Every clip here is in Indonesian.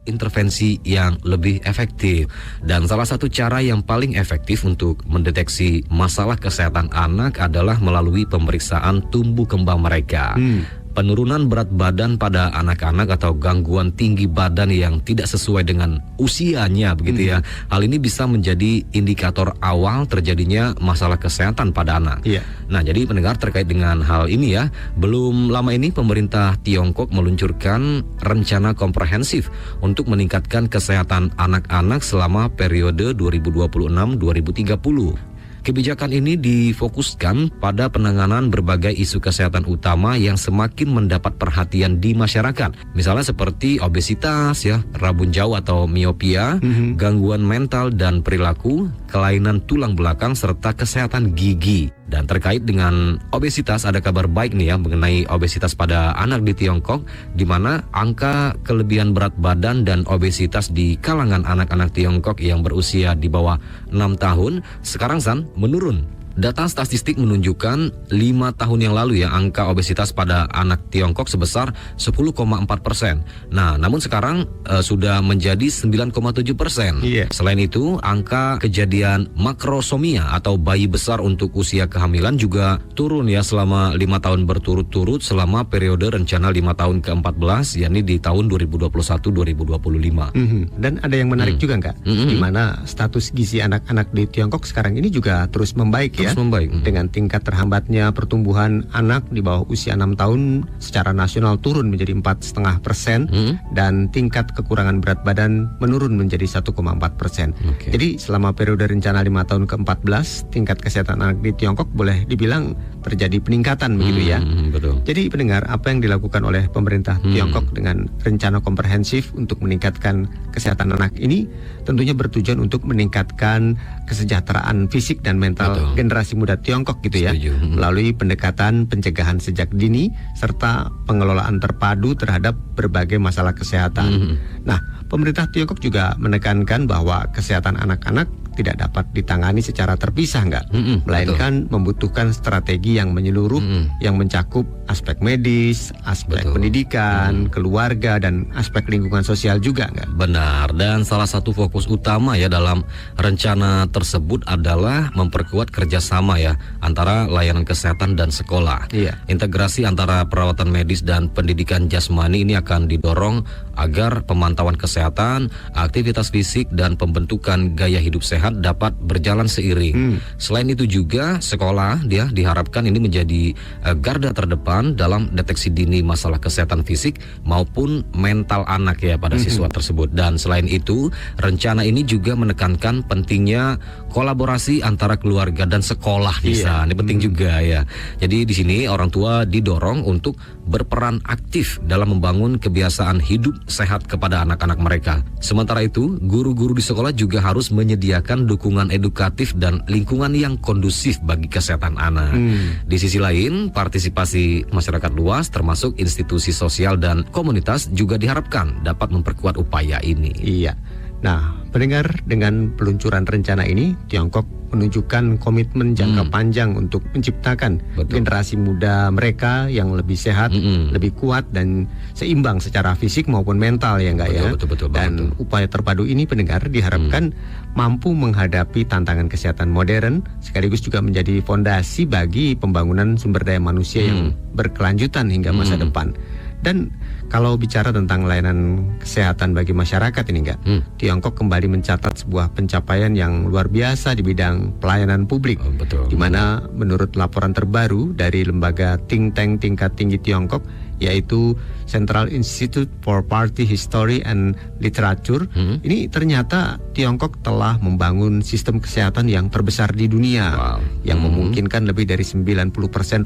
intervensi yang lebih efektif. Dan salah satu cara yang paling efektif untuk mendeteksi masalah kesehatan anak adalah melalui pemeriksaan tumbuh kembang mereka. Penurunan berat badan pada anak-anak atau gangguan tinggi badan yang tidak sesuai dengan usianya begitu ya. Hal ini bisa menjadi indikator awal terjadinya masalah kesehatan pada anak. Nah, jadi pendengar, terkait dengan hal ini ya, belum lama ini pemerintah Tiongkok meluncurkan rencana komprehensif untuk meningkatkan kesehatan anak-anak selama periode 2026-2030. Kebijakan ini difokuskan pada penanganan berbagai isu kesehatan utama yang semakin mendapat perhatian di masyarakat. Misalnya seperti obesitas, ya, rabun jauh atau miopia, gangguan mental dan perilaku, kelainan tulang belakang, serta kesehatan gigi. Dan terkait dengan obesitas, ada kabar baik nih ya mengenai obesitas pada anak di Tiongkok, di mana angka kelebihan berat badan dan obesitas di kalangan anak-anak Tiongkok yang berusia di bawah 6 tahun sekarang menurun. Data statistik menunjukkan 5 tahun yang lalu ya, angka obesitas pada anak Tiongkok sebesar 10,4%. Nah, namun sekarang sudah menjadi 9,7%. Selain itu, angka kejadian makrosomia atau bayi besar untuk usia kehamilan juga turun ya selama 5 tahun berturut-turut selama periode rencana 5 tahun ke-14, yakni di tahun 2021-2025. Dan ada yang menarik juga nggak? Di mana status gizi anak-anak di Tiongkok sekarang ini juga terus membaik. Dengan tingkat terhambatnya pertumbuhan anak di bawah usia 6 tahun secara nasional turun menjadi 4,5%, dan tingkat kekurangan berat badan menurun menjadi 1,4%. Jadi selama periode rencana 5 tahun ke-14, tingkat kesehatan anak di Tiongkok boleh dibilang terjadi peningkatan begitu ya. Jadi pendengar, apa yang dilakukan oleh pemerintah Tiongkok dengan rencana komprehensif untuk meningkatkan kesehatan anak ini tentunya bertujuan untuk meningkatkan kesejahteraan fisik dan mental generasi muda Tiongkok gitu ya, melalui pendekatan pencegahan sejak dini serta pengelolaan terpadu terhadap berbagai masalah kesehatan. Nah, pemerintah Tiongkok juga menekankan bahwa kesehatan anak-anak tidak dapat ditangani secara terpisah melainkan membutuhkan strategi yang menyeluruh yang mencakup aspek medis, aspek pendidikan, keluarga, dan aspek lingkungan sosial juga Benar, dan salah satu fokus utama ya dalam rencana tersebut adalah memperkuat kerjasama ya antara layanan kesehatan dan sekolah. Integrasi antara perawatan medis dan pendidikan jasmani ini akan didorong agar pemantauan kesehatan, aktivitas fisik, dan pembentukan gaya hidup sehat dapat berjalan seiring. Selain itu juga sekolah dia diharapkan ini menjadi garda terdepan dalam deteksi dini masalah kesehatan fisik maupun mental anak ya pada siswa tersebut. Dan selain itu, rencana ini juga menekankan pentingnya kolaborasi antara keluarga dan sekolah bisa. Ini penting juga ya. Jadi di sini orang tua didorong untuk berperan aktif dalam membangun kebiasaan hidup sehat kepada anak-anak mereka. Sementara itu, guru-guru di sekolah juga harus menyediakan dukungan edukatif dan lingkungan yang kondusif bagi kesehatan anak. Di sisi lain, partisipasi masyarakat luas termasuk institusi sosial dan komunitas juga diharapkan dapat memperkuat upaya ini. Nah, pendengar, dengan peluncuran rencana ini, Tiongkok menunjukkan komitmen jangka panjang untuk menciptakan generasi muda mereka yang lebih sehat, lebih kuat, dan seimbang secara fisik maupun mental ya Dan upaya terpadu ini, pendengar, diharapkan mampu menghadapi tantangan kesehatan modern, sekaligus juga menjadi fondasi bagi pembangunan sumber daya manusia yang berkelanjutan hingga masa depan. Dan kalau bicara tentang layanan kesehatan bagi masyarakat ini Tiongkok kembali mencatat sebuah pencapaian yang luar biasa di bidang pelayanan publik, di mana menurut laporan terbaru dari lembaga think tank tingkat tinggi Tiongkok, yaitu Central Institute for Party History and Literature, ini ternyata Tiongkok telah membangun sistem kesehatan yang terbesar di dunia, yang memungkinkan lebih dari 90%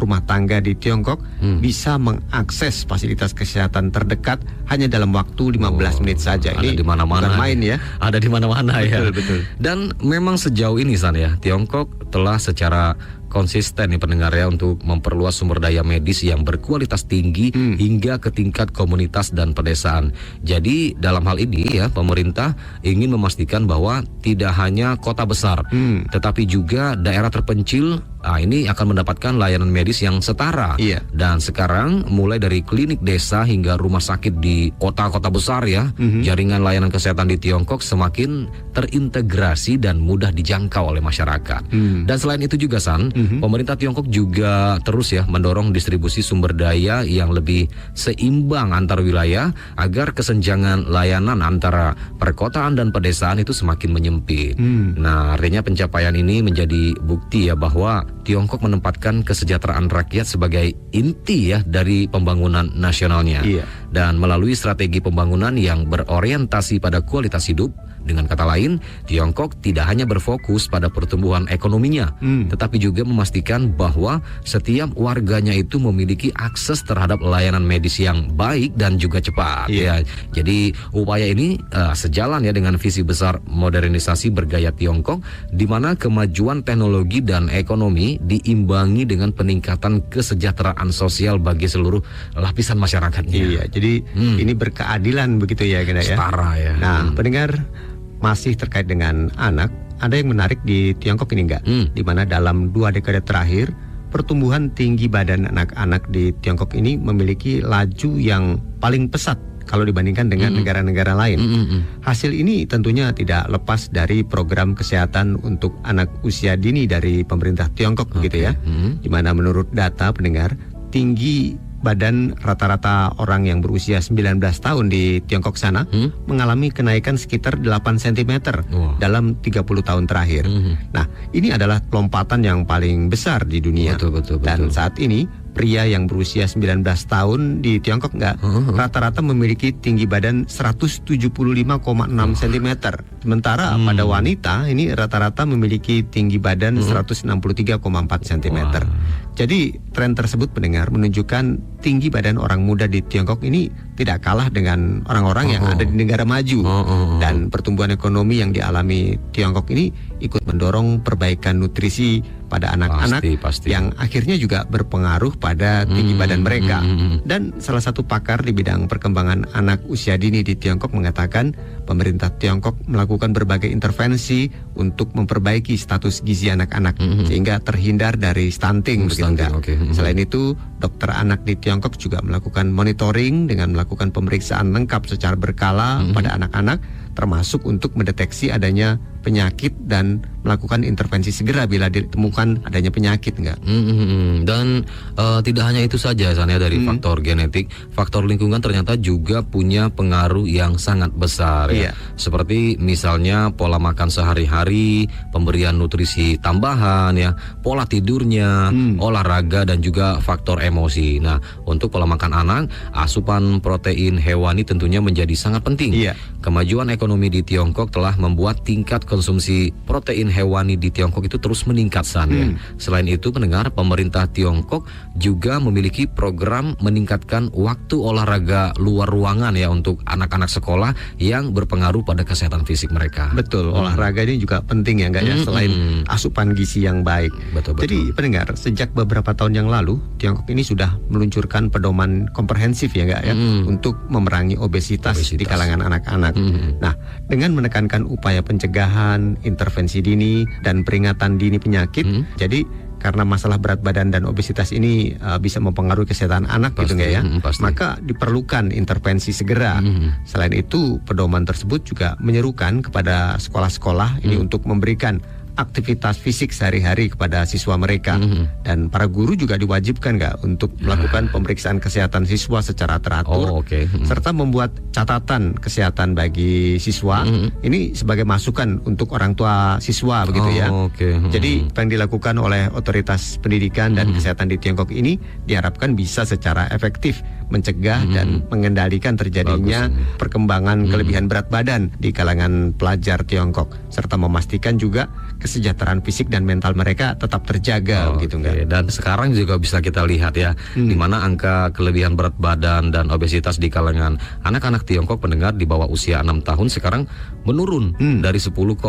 rumah tangga di Tiongkok bisa mengakses fasilitas kesehatan terdekat hanya dalam waktu 15 menit saja. Ini di mana-mana, bukan main ya. Ada di mana-mana ya. Betul. Dan memang sejauh ini Tiongkok telah secara konsisten nih pendengar ya untuk memperluas sumber daya medis yang berkualitas tinggi hingga ke tingkat komunitas dan pedesaan. Jadi dalam hal ini ya, pemerintah ingin memastikan bahwa tidak hanya kota besar, tetapi juga daerah terpencil ini akan mendapatkan layanan medis yang setara. Dan sekarang mulai dari klinik desa hingga rumah sakit di kota-kota besar ya, jaringan layanan kesehatan di Tiongkok semakin terintegrasi dan mudah dijangkau oleh masyarakat. Dan selain itu juga pemerintah Tiongkok juga terus ya mendorong distribusi sumber daya yang lebih seimbang antar wilayah agar kesenjangan layanan antara perkotaan dan pedesaan itu semakin menyempit. Nah, artinya pencapaian ini menjadi bukti ya bahwa Tiongkok menempatkan kesejahteraan rakyat sebagai inti ya dari pembangunan nasionalnya. Dan melalui strategi pembangunan yang berorientasi pada kualitas hidup, dengan kata lain, Tiongkok tidak hanya berfokus pada pertumbuhan ekonominya, tetapi juga memastikan bahwa setiap warganya itu memiliki akses terhadap layanan medis yang baik dan juga cepat. Ya, jadi upaya ini sejalan ya dengan visi besar modernisasi bergaya Tiongkok, di mana kemajuan teknologi dan ekonomi diimbangi dengan peningkatan kesejahteraan sosial bagi seluruh lapisan masyarakatnya. Jadi ini berkeadilan begitu ya, Gena, ya. Setara ya. Nah, pendengar, masih terkait dengan anak, ada yang menarik di Tiongkok ini enggak? Di mana dalam 2 dekade terakhir, pertumbuhan tinggi badan anak-anak di Tiongkok ini memiliki laju yang paling pesat kalau dibandingkan dengan negara-negara lain. Hasil ini tentunya tidak lepas dari program kesehatan untuk anak usia dini dari pemerintah Tiongkok begitu ya. Di mana menurut data pendengar, tinggi badan rata-rata orang yang berusia 19 tahun di Tiongkok sana mengalami kenaikan sekitar 8 cm dalam 30 tahun terakhir. Nah, ini adalah lompatan yang paling besar di dunia. Dan saat ini pria yang berusia 19 tahun di Tiongkok rata-rata memiliki tinggi badan 175,6 cm. Sementara pada wanita ini rata-rata memiliki tinggi badan 163,4 cm. Jadi tren tersebut pendengar menunjukkan tinggi badan orang muda di Tiongkok ini tidak kalah dengan orang-orang yang ada di negara maju. Dan pertumbuhan ekonomi yang dialami Tiongkok ini ikut mendorong perbaikan nutrisi pada anak-anak yang akhirnya juga berpengaruh pada tinggi badan mereka. Dan salah satu pakar di bidang perkembangan anak usia dini di Tiongkok mengatakan pemerintah Tiongkok melakukan berbagai intervensi untuk memperbaiki status gizi anak-anak sehingga terhindar dari stunting. Selain itu, dokter anak di Tiongkok juga melakukan monitoring dengan melakukan pemeriksaan lengkap secara berkala pada anak-anak, termasuk untuk mendeteksi adanya penyakit dan melakukan intervensi segera bila ditemukan adanya penyakit Dan tidak hanya itu saja dari faktor genetik, faktor lingkungan ternyata juga punya pengaruh yang sangat besar ya. Seperti misalnya pola makan sehari-hari, pemberian nutrisi tambahan ya, pola tidurnya, olahraga dan juga faktor emosi. Nah, untuk pola makan anak, asupan protein hewani tentunya menjadi sangat penting. Kemajuan ekonomi di Tiongkok telah membuat tingkat konsumsi protein hewani di Tiongkok itu terus meningkat ya. Selain itu pendengar, pemerintah Tiongkok juga memiliki program meningkatkan waktu olahraga luar ruangan ya untuk anak-anak sekolah yang berpengaruh pada kesehatan fisik mereka. Betul, olahraga ini juga penting ya selain asupan gizi yang baik. Jadi pendengar, sejak beberapa tahun yang lalu Tiongkok ini sudah meluncurkan pedoman komprehensif ya untuk memerangi obesitas di kalangan anak-anak. Nah, dengan menekankan upaya pencegahan, intervensi dini, dan peringatan dini penyakit, jadi karena masalah berat badan dan obesitas ini bisa mempengaruhi kesehatan anak maka diperlukan intervensi segera. Selain itu, pedoman tersebut juga menyerukan kepada sekolah-sekolah ini untuk memberikan aktivitas fisik sehari-hari kepada siswa mereka. Dan para guru juga diwajibkan untuk melakukan pemeriksaan kesehatan siswa secara teratur, serta membuat catatan kesehatan bagi siswa ini sebagai masukan untuk orang tua siswa begitu ya. Jadi apa yang dilakukan oleh otoritas pendidikan dan kesehatan di Tiongkok ini diharapkan bisa secara efektif mencegah dan mengendalikan terjadinya perkembangan kelebihan berat badan di kalangan pelajar Tiongkok, serta memastikan juga kesejahteraan fisik dan mental mereka tetap terjaga begitu Dan sekarang juga bisa kita lihat ya, di mana angka kelebihan berat badan dan obesitas di kalangan anak-anak Tiongkok pendengar di bawah usia 6 tahun sekarang menurun dari 10,4%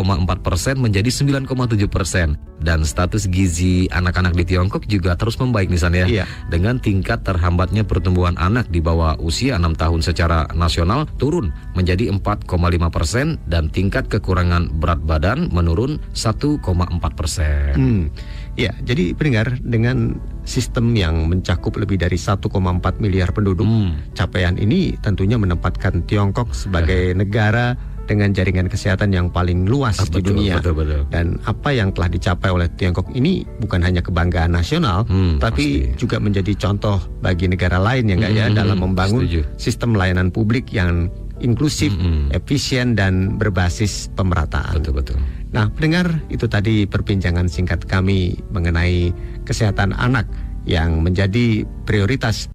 menjadi 9,7%. Dan status gizi anak-anak di Tiongkok juga terus membaik misalnya dengan tingkat terhambatnya pertumbuhan anak di bawah usia 6 tahun secara nasional turun menjadi 4,5% dan tingkat kekurangan berat badan menurun 1,4%. Ya, jadi pendengar, dengan sistem yang mencakup lebih dari 1,4 miliar penduduk, capaian ini tentunya menempatkan Tiongkok sebagai negara dengan jaringan kesehatan yang paling luas di dunia. Betul. Dan apa yang telah dicapai oleh Tiongkok ini bukan hanya kebanggaan nasional, tapi juga menjadi contoh bagi negara lain dalam membangun sistem layanan publik yang inklusif, efisien, dan berbasis pemerataan. Betul. Nah, pendengar, itu tadi perbincangan singkat kami mengenai kesehatan anak yang menjadi prioritas